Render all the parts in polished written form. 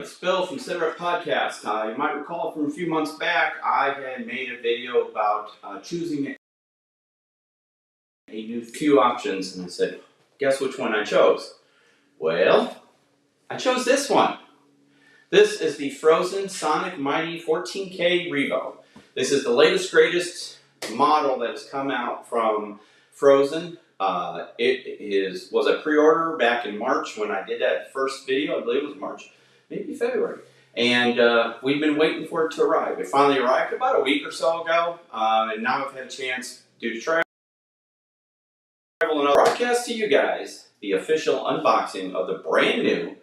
It's Bill from Sitrep Podcast. You might recall from a few months back, I had made a video about choosing a new few options, and I said, guess which one I chose? Well, I chose this one. This is the Phrozen Sonic Mighty 14K Revo. This is the latest, greatest model that has come out from Phrozen. It was a pre-order back in March when I did that first video. I believe it was March, maybe February. And we've been waiting for it to arrive. It finally arrived about a week or so ago, and now I've had a chance due to travel and I'll broadcast to you guys the official unboxing of the brand new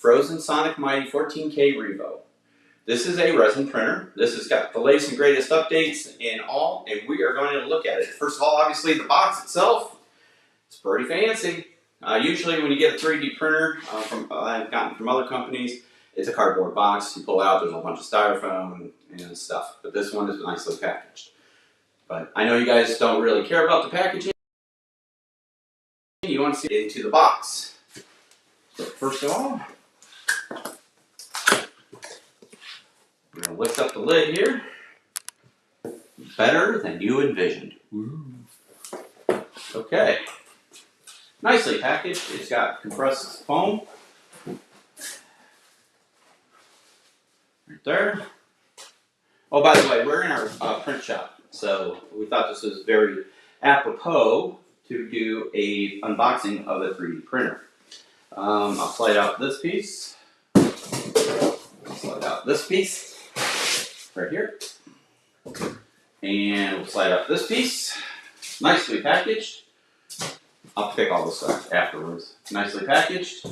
Phrozen Sonic Mighty 14K Revo. This is a resin printer. This has got the latest and greatest updates and all, and we are going to look at it. First of all, obviously the box itself, it's pretty fancy. Usually when you get a 3D printer I've gotten from other companies, it's a cardboard box. You pull out, there's a bunch of styrofoam and stuff. But this one is nicely packaged. But I know you guys don't really care about the packaging. You want to see it into the box. So first of all, we're going to lift up the lid here. Better than you envisioned. Okay. Nicely packaged. It's got compressed foam. Right there. Oh, by the way, we're in our print shop, so we thought this was very apropos to do a unboxing of a 3D printer. I'll slide out this piece. Slide out this piece right here, and we'll slide out this piece. Nicely packaged. I'll pick all this stuff afterwards. Nicely packaged,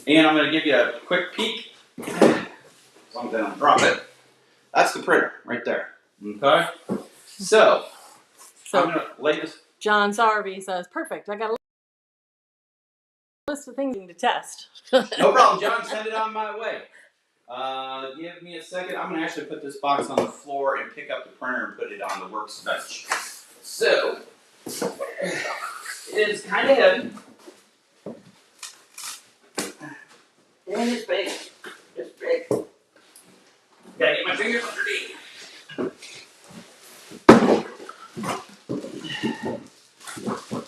and I'm going to give you a quick peek. As long as I don't drop it. That's the printer right there. Okay? So I'm going to lay this. John Sarby says, perfect. I got a list of things to test. No problem, John. Send it on my way. Give me a second. I'm going to actually put this box on the floor and pick up the printer and put it on the workbench. So, it is kind of heavy. And it's big. It's big. Gotta get my fingers underneath.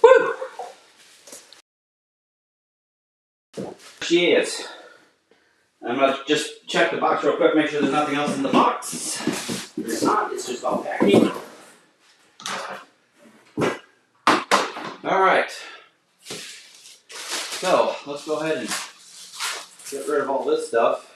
Woo! She is. I'm gonna just check the box real quick, make sure there's nothing else in the box. If there's not, it's just all packing. Alright. So, let's go ahead and get rid of all this stuff.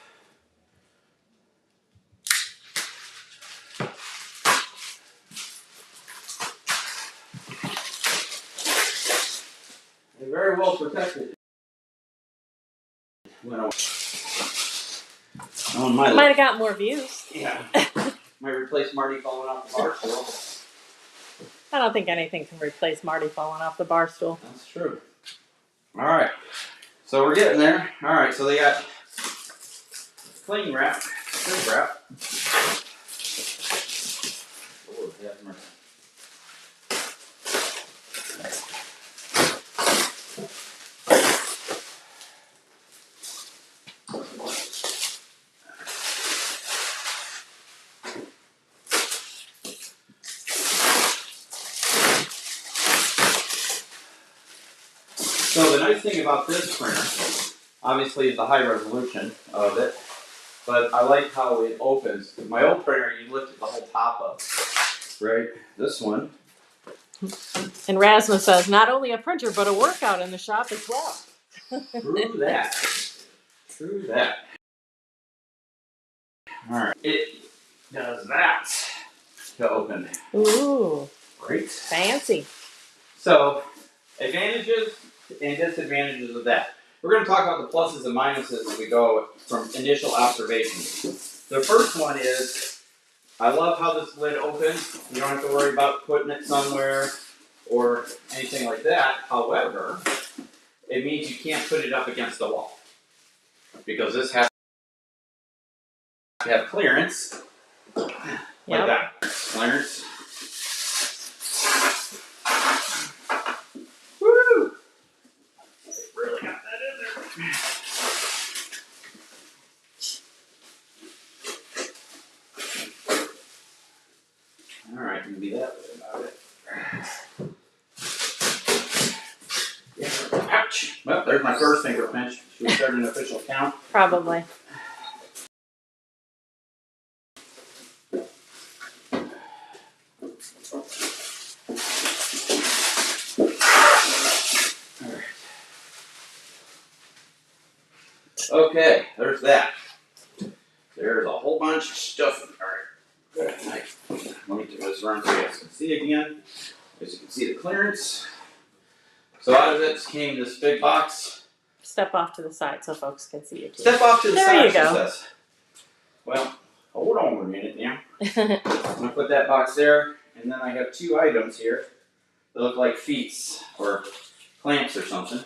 They're very well protected. Might have got more views. Yeah. Might replace Marty falling off the bar stool. I don't think anything can replace Marty falling off the bar stool. That's true. Alright. So we're getting there. Alright, so they got cling wrap, shrink wrap. Oh, yeah, So the nice thing about this printer, obviously, is the high resolution of it, but I like how it opens. My old printer, you lifted the whole top up, right? This one. And Rasmus says, not only a printer, but a workout in the shop as well. True that. True that. Alright, it does that to open. Ooh. Great. Fancy. So, advantages and disadvantages of that. We're going to talk about the pluses and minuses as we go from initial observations. The first one is, I love how this lid opens. You don't have to worry about putting it somewhere or anything like that. However, it means you can't put it up against the wall, because this has to have clearance, like that. Clearance. Woo! Really got that in there. Alright, you can be that way about it. Yeah. Ouch! Well, there's my first finger pinch. Should we start an official count? Probably. Okay, there's that. There's a whole bunch of stuff. Alright, good. Let me do this around so you guys can see again. As you can see the clearance. So out of it came this big box. Step off to the side so folks can see it too. Step off to the There side, you she go. says. Well, hold on a minute now. I'm gonna put that box there, and then I have two items here that look like feet or clamps or something.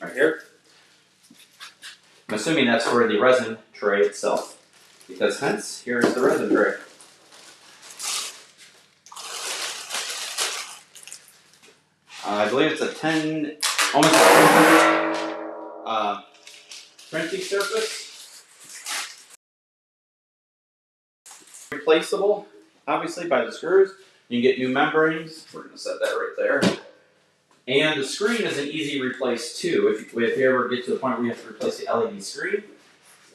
Right here. I'm assuming that's for the resin tray itself, because hence, here is the resin tray. I believe it's a 10, almost a printing surface. Replaceable, obviously, by the screws. You can get new membranes. We're going to set that right there. And the screen is an easy replace too. If you ever get to the point where you have to replace the LED screen,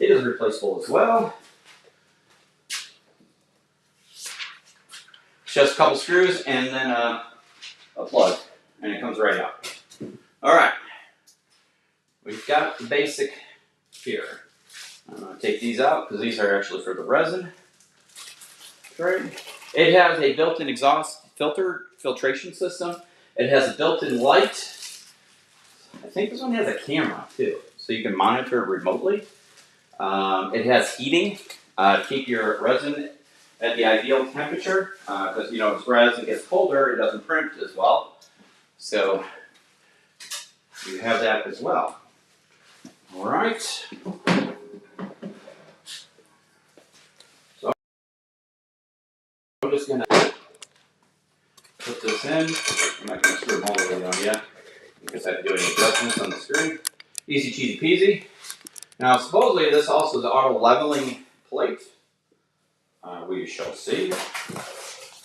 it is replaceable as well. Just a couple screws and then a plug, and it comes right out. All right, we've got the basic here. I'm going to take these out because these are actually for the resin tray. It has a built-in exhaust filtration system. It has a built-in light. I think this one has a camera too, so you can monitor it remotely. It has heating to keep your resin at the ideal temperature, because as resin gets colder, it doesn't print as well. So you have that as well. All right. So I'm just gonna put this in. I'm not gonna screw them all the way down yet, because I have to do any adjustments on the screen. Easy cheesy peasy. Now supposedly this also is an auto leveling plate. We shall see.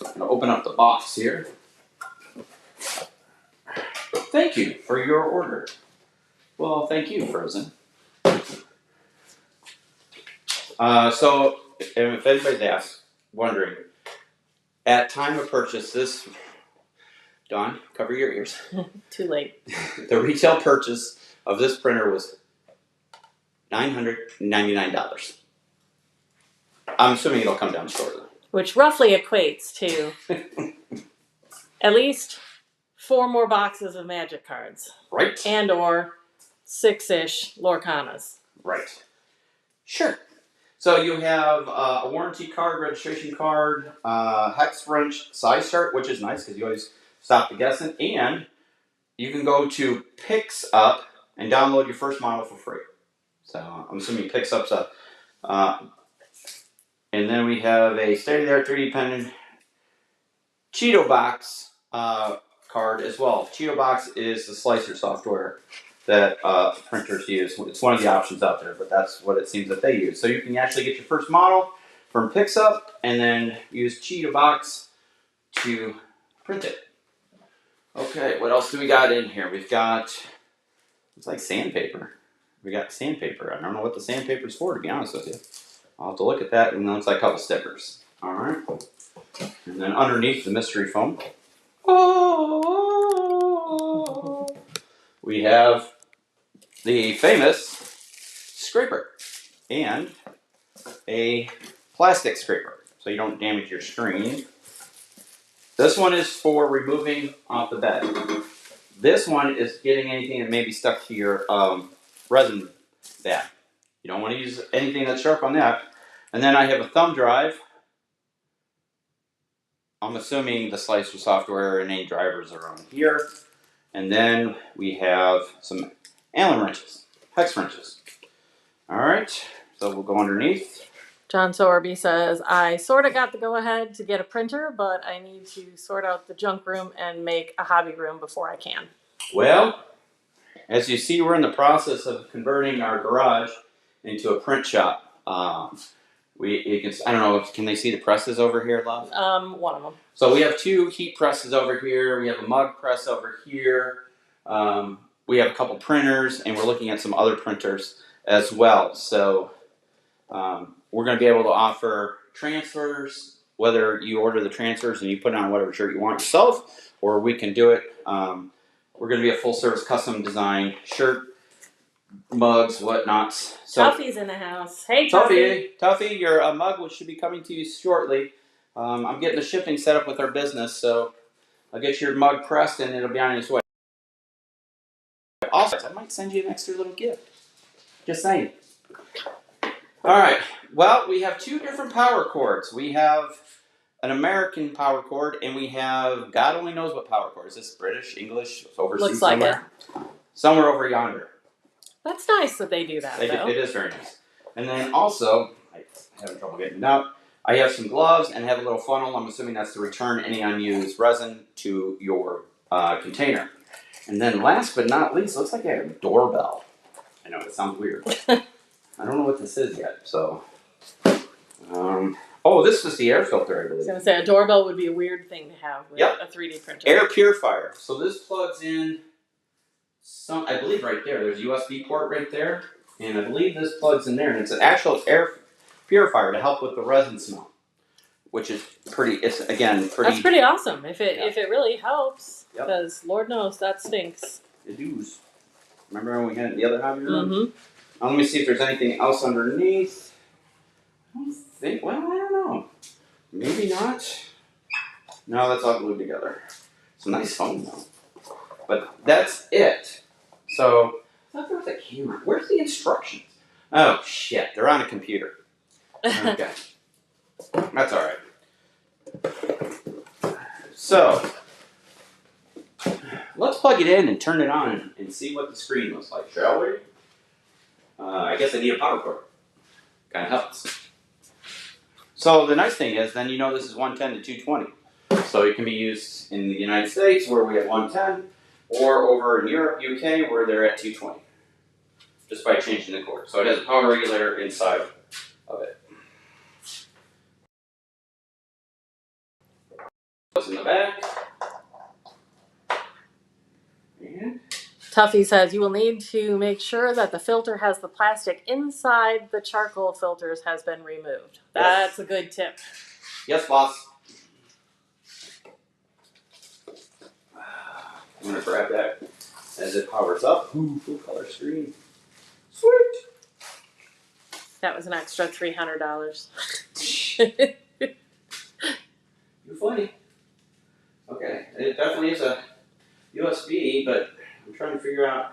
I'm gonna open up the box here. Thank you for your order. Well, thank you, Phrozen. So, if anybody's wondering, at time of purchase, this, Dawn, cover your ears. Too late. The retail purchase of this printer was $999. I'm assuming it'll come down shortly. Which roughly equates to at least 4 more boxes of Magic cards. Right. And or 6-ish Lorcanas. Right. Sure. So you have a warranty card, registration card, hex wrench, size chart, which is nice because you always stop the guessing, and you can go to Picks Up and download your first model for free. So I'm assuming Picks Up's up. And then we have a state-of-the-art 3D printed Cheeto Box card as well. Cheeto Box is the slicer software that printers use. It's one of the options out there, but that's what it seems that they use. So you can actually get your first model from Picks Up and then use Cheeto Box to print it. Okay, what else do we got in here? We've got, it's like sandpaper. We got sandpaper. I don't know what the sandpaper's for, to be honest with you. I'll have to look at that, and then it's like a couple stickers. All right. And then underneath the mystery foam, we have the famous scraper and a plastic scraper, so you don't damage your screen. This one is for removing off the bed. This one is getting anything that may be stuck to your resin bag. You don't want to use anything that's sharp on that. And then I have a thumb drive. I'm assuming the slicer software and any drivers are on here. And then we have some Allen wrenches, hex wrenches. All right, so we'll go underneath. John Sorby says, I sort of got the go-ahead to get a printer, but I need to sort out the junk room and make a hobby room before I can. Well, as you see, we're in the process of converting our garage into a print shop. I don't know, can they see the presses over here, love? One of them. So we have 2 heat presses over here. We have a mug press over here. We have a couple printers, and we're looking at some other printers as well. So we're going to be able to offer transfers, whether you order the transfers and you put on whatever shirt you want yourself, or we can do it. We're going to be a full-service custom design shirt, mugs, whatnots. So, Tuffy's in the house. Hey, Tuffy. Tuffy, your mug should be coming to you shortly. I'm getting the shipping set up with our business, so I'll get your mug pressed and it'll be on its way. Also, I might send you an extra little gift. Just saying. All right. Well, we have 2 different power cords. We have an American power cord, and we have God only knows what power cord. Is this British, English, overseas Looks like somewhere? Somewhere over yonder. That's nice that they do that, though. It is very nice. And then also, I'm having trouble getting it out. I have some gloves and have a little funnel. I'm assuming that's to return any unused resin to your container. And then last but not least, looks like I have a doorbell. I know, it sounds weird. I don't know what this is yet, so. Oh, this was the air filter, I I believe. was going to say, a doorbell would be a weird thing to have with a 3D printer. Air purifier. So this plugs in, I believe right there. There's a USB port right there. And I believe this plugs in there. And it's an actual air purifier to help with the resin smell. Which is it's again, pretty. That's pretty awesome if it really helps. Yep. Because Lord knows that stinks. It does. Remember when we had it in the other hobby room? Mm-hmm. Now, let me see if there's anything else underneath. I don't think, well, I don't know. Maybe not. No, that's all glued together. It's a nice foam though. But that's it. So, I thought there was a camera. Where's the instructions? Oh, shit. They're on a computer. Okay. That's alright. So, let's plug it in and turn it on and see what the screen looks like, shall we? I guess I need a power cord. Kind of helps. So the nice thing is, then you know this is 110 to 220. So it can be used in the United States where we have 110, or over in Europe, UK, where they're at 220. Just by changing the cord. So it has a power regulator inside of it. Goes in the back. And Tuffy says you will need to make sure that the filter has the plastic inside the charcoal filters has been removed. That's a good tip. yes, boss. I'm going to grab that as it powers up. Ooh, full color screen. Sweet. That was an extra $300. You're funny. Okay, it definitely is a USB, but I'm trying to figure out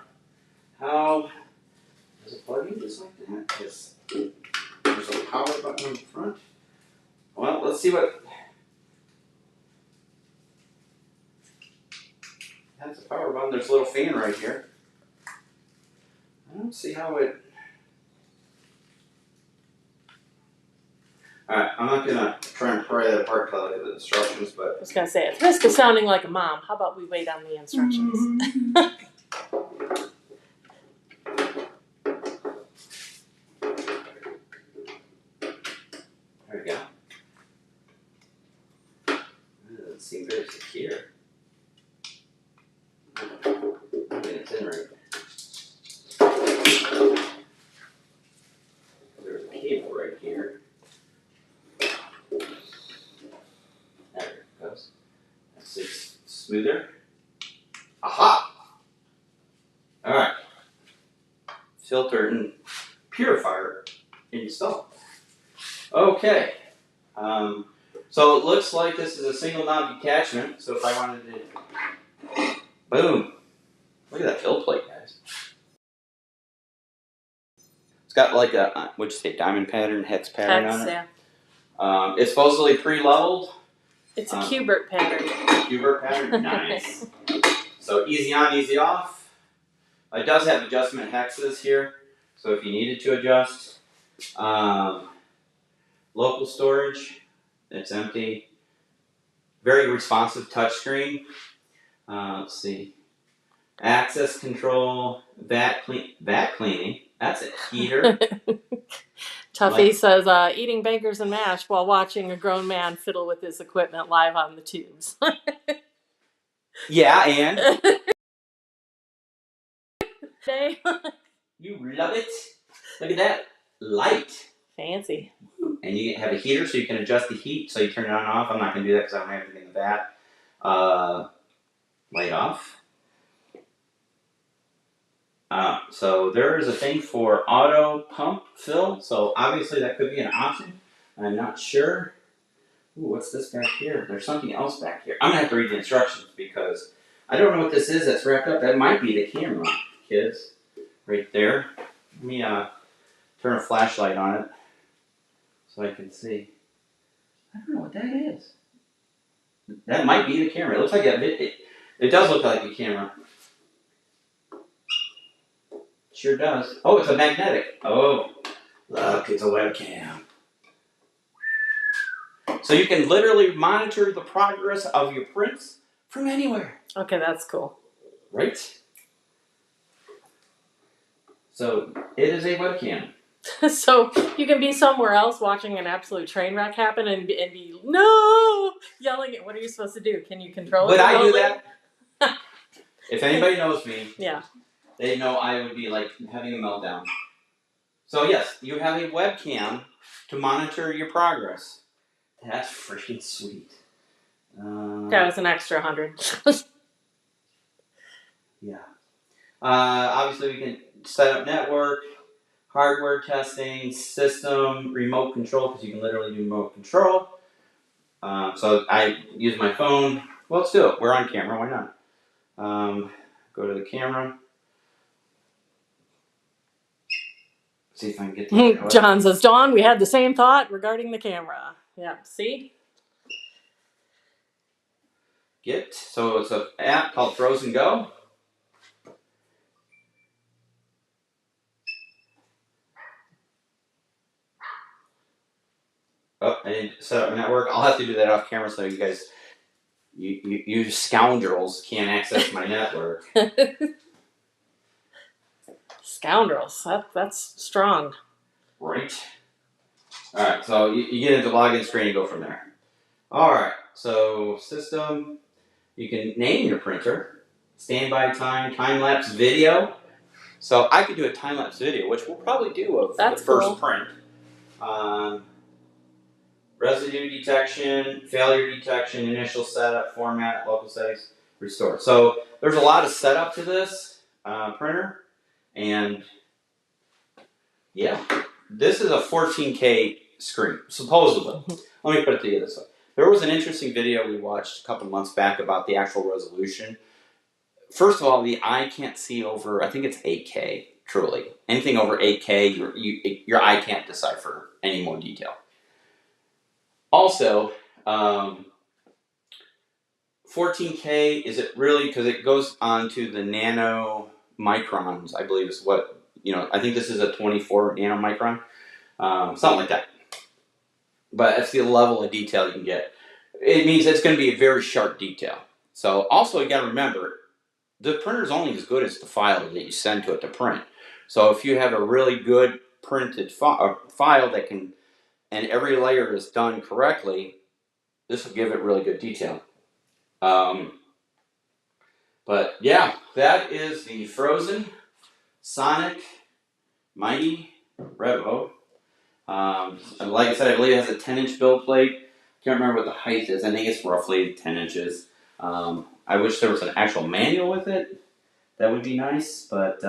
how does it plug in just like that? There's a power button on the front. Well, let's see what. That's a power button. There's a little fan right here. I don't see how it. Alright, I'm not gonna try and pry that apart till I look at the instructions, but. I was going to say, at the risk of sounding like a mom, how about we wait on the instructions? There we go. That doesn't seem very secure. I mean, it's in right. There's a cable right here. There it goes. That's it. Smoother. Aha! Alright. Filter and purifier installed. Okay. So it looks like this is a single knob detachment. So if I wanted to, boom! Look at that fill plate, guys. It's got like a what'd you say, diamond pattern, hex pattern on it. Yeah. It's supposedly pre-leveled. It's a Q*bert pattern. Q*bert pattern, nice. So easy on, easy off. It does have adjustment hexes here, so if you needed to adjust. Local storage, it's empty. Very responsive touchscreen. Let's see. Access control, vac cleaning. That's a heater. Tuffy says, eating bankers and mash while watching a grown man fiddle with his equipment live on the tubes. Yeah, and Day. you love it. Look at that light. Fancy. And you have a heater so you can adjust the heat, so you turn it on and off. I'm not going to do that because I don't have anything with that. Light off. So there is a thing for auto pump fill, so obviously that could be an option. I'm not sure. Ooh, what's this back here? There's something else back here. I'm going to have to read the instructions because I don't know what this is that's wrapped up. That might be the camera, kids. Right there. Let me turn a flashlight on it so I can see. I don't know what that is. That might be the camera. It looks like it does look like a camera. Sure does. Oh, it's a magnetic. Oh, look, it's a webcam. So you can literally monitor the progress of your prints from anywhere. Okay, that's cool. Right? So it is a webcam. So you can be somewhere else watching an absolute train wreck happen and be no yelling at what are you supposed to do? Can you control it? Would I do that? If anybody knows me, yeah, they know I would be like having a meltdown. So yes, you have a webcam to monitor your progress. That's freaking sweet. that was an extra 100. Yeah. Obviously, we can set up network, hardware testing, system, remote control, because you can literally do remote control. So I use my phone. Well, let's do it. We're on camera. Why not? Go to the camera. See if I can get the John says, Dawn, we had the same thought regarding the camera. Yeah, see? So it's an app called Phrozen Go. Oh, I didn't set up a network. I'll have to do that off camera so you guys, you scoundrels can't access my network. Scoundrels. That's strong. Right. All right, so you get into the login screen and go from there. All right, so system, you can name your printer, standby time, time-lapse video. So I could do a time-lapse video, which we'll probably do of That's the first cool. print. Residue detection, failure detection, initial setup, format, local settings, restore. So there's a lot of setup to this printer, and yeah, this is a 14K screen, supposedly. Let me put it to you this way. There was an interesting video we watched a couple months back about the actual resolution. First of all, the eye can't see over, I think it's 8K, truly. Anything over 8K, your eye can't decipher any more detail. Also, 14K, is it really, because it goes on to the nano microns, I believe is what, I think this is a 24 nanomicron, something like that. But that's the level of detail you can get. It means it's going to be a very sharp detail. So also you got to remember, the printer is only as good as the file that you send to it to print. So if you have a really good printed file that can, and every layer is done correctly, this will give it really good detail. But yeah, that is the Phrozen Sonic Mighty Revo. Like I said, I believe it has a 10-inch build plate. Can't remember what the height is. I think it's roughly 10 inches. I wish there was an actual manual with it. That would be nice, but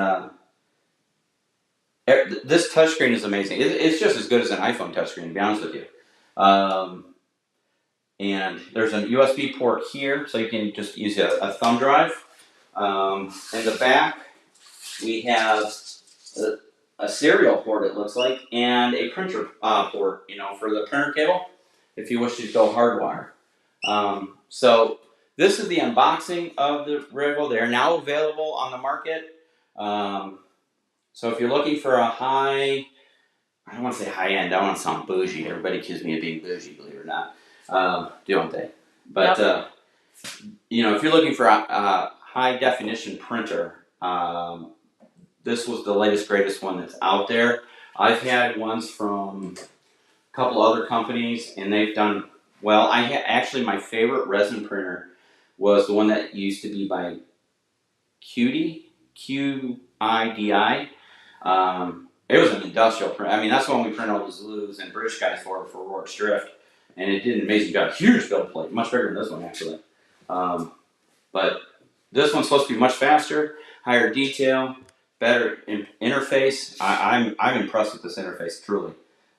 this touchscreen is amazing. It's just as good as an iPhone touchscreen, to be honest with you. And there's a USB port here, so you can just use a thumb drive. In the back, we have a serial port, it looks like, and a printer port, for the printer cable, if you wish to go hardwire. So this is the unboxing of the Revo. They are now available on the market. So if you're looking for a I don't want to say high end, I don't want to sound bougie. Everybody accuses me of being bougie, believe it or not. Don't they? But, Yep. If you're looking for a high definition printer, this was the latest, greatest one that's out there. I've had ones from a couple other companies, and they've done well. Actually, my favorite resin printer was the one that used to be by QIDI. It was an industrial print. I mean, that's the one we print all the Zulus and British guys for Rourke's Drift, and it did an amazing job. Huge build plate, much bigger than this one actually. But this one's supposed to be much faster, higher detail, better interface. I'm impressed with this interface, truly.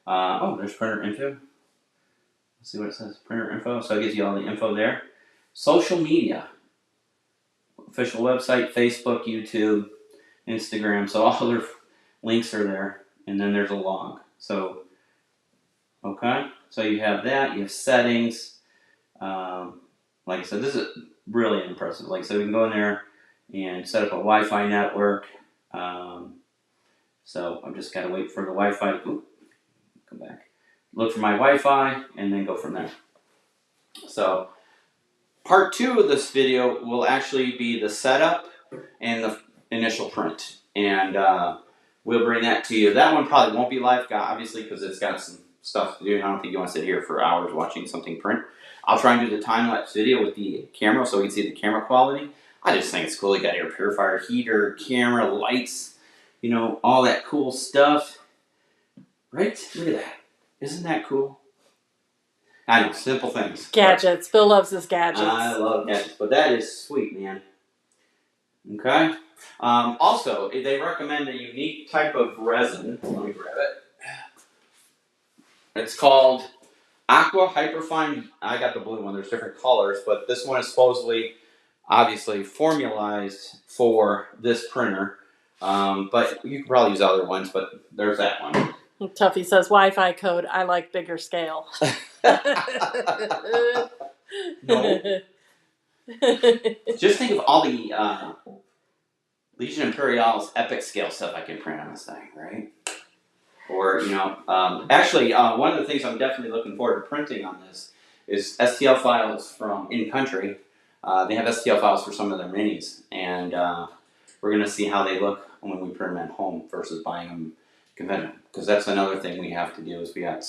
Oh, there's printer info. Let's see what it says. Printer info. So it gives you all the info there. Social media. Official website, Facebook, YouTube, Instagram. So all their links are there. And then there's a log. So, okay. So you have that. You have settings. Like I said, this is really impressive. Like I said, we can go in there and set up a Wi-Fi network. So I'm just got to wait for the Wi-Fi. Ooh, come back. Look for my Wi-Fi and then go from there. So part 2 of this video will actually be the setup and the initial print. And we'll bring that to you. That one probably won't be live, obviously, because it's got some stuff to do. And I don't think you want to sit here for hours watching something print. I'll try and do the time-lapse video with the camera so we can see the camera quality. I just think it's cool. You got air purifier, heater, camera, lights, you know, all that cool stuff. Right? Look at that. Isn't that cool? I know, simple things. Gadgets. Bill loves his gadgets. I love gadgets, but that is sweet, man. Okay. Also, they recommend a unique type of resin. Let me grab it. It's called Aqua Hyperfine. I got the blue one. There's different colors, but this one is supposedly, obviously, formalized for this printer. But you can probably use other ones, but there's that one. Tuffy says Wi-Fi code. I like bigger scale. No. Just think of all the Legion Imperial's epic scale stuff I can print on this thing, right? Or, you know, actually, one of the things I'm definitely looking forward to printing on this is STL files from in-country. They have STL files for some of their minis, and we're going to see how they look when we print them at home versus buying them conventional. Because that's another thing we have to do is we have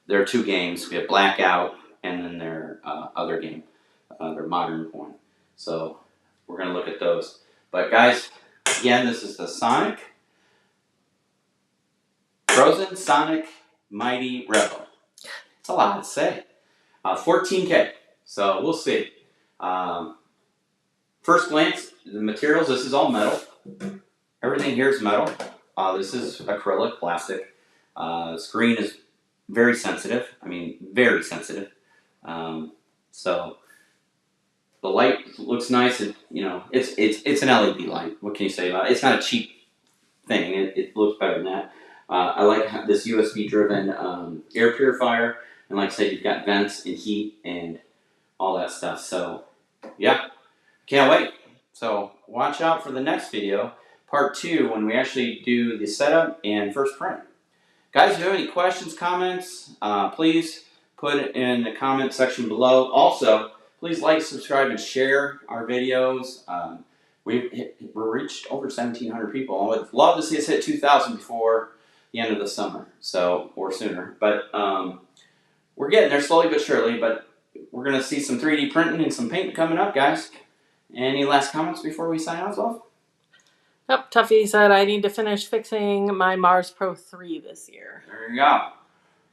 there are 2 games. We have Blackout and then their other game, their modern one. So we're going to look at those. But guys, again, this is the Phrozen Sonic Mighty Revo. It's a lot to say. 14K. So we'll see. First glance, the materials, this is all metal. Everything here is metal. This is acrylic, plastic. Screen is very sensitive. I mean, very sensitive. So the light looks nice. And, you know, it's an LED light. What can you say about it? It's not a cheap thing. It looks better than that. I like this USB-driven air purifier. And like I said, you've got vents and heat and all that stuff. So, yeah, can't wait. So watch out for the next video, part 2, when we actually do the setup and first print. Guys, if you have any questions, comments, please put it in the comment section below. Also, please like, subscribe, and share our videos. We're reached over 1,700 people. I would love to see us hit 2,000 before the end of the summer, so or sooner. But we're getting there slowly but surely. But we're going to see some 3D printing and some paint coming up, guys. Any last comments before we sign off, Love? Yep, Tuffy said I need to finish fixing my Mars Pro 3 this year. There you go.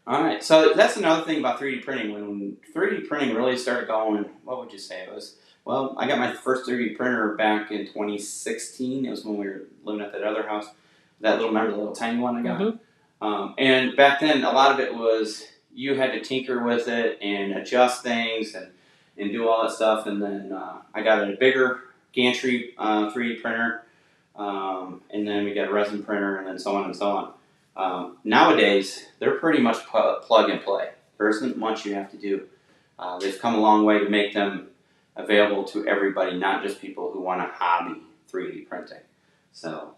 All right, so that's another thing about 3D printing. When 3D printing really started going, what would you say it was? Well, I got my first 3D printer back in 2016. It was when we were living at that other house. That little tiny one I got. Mm-hmm. And back then, a lot of it was you had to tinker with it and adjust things and do all that stuff. And then I got a bigger gantry 3D printer. And then we got a resin printer and then so on and so on. Nowadays, they're pretty much plug and play. There isn't much you have to do. They've come a long way to make them available to everybody, not just people who want a hobby 3D printing. So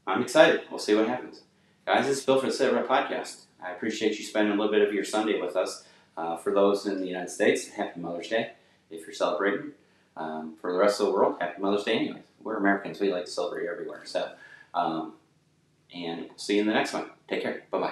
I'm excited. We'll see what happens. Guys, this is Bill for the Sit Rep Podcast. I appreciate you spending a little bit of your Sunday with us. For those in the United States, Happy Mother's Day if you're celebrating. For the rest of the world, Happy Mother's Day anyways. We're Americans. We like to celebrate everywhere. So And see you in the next one. Take care. Bye-bye.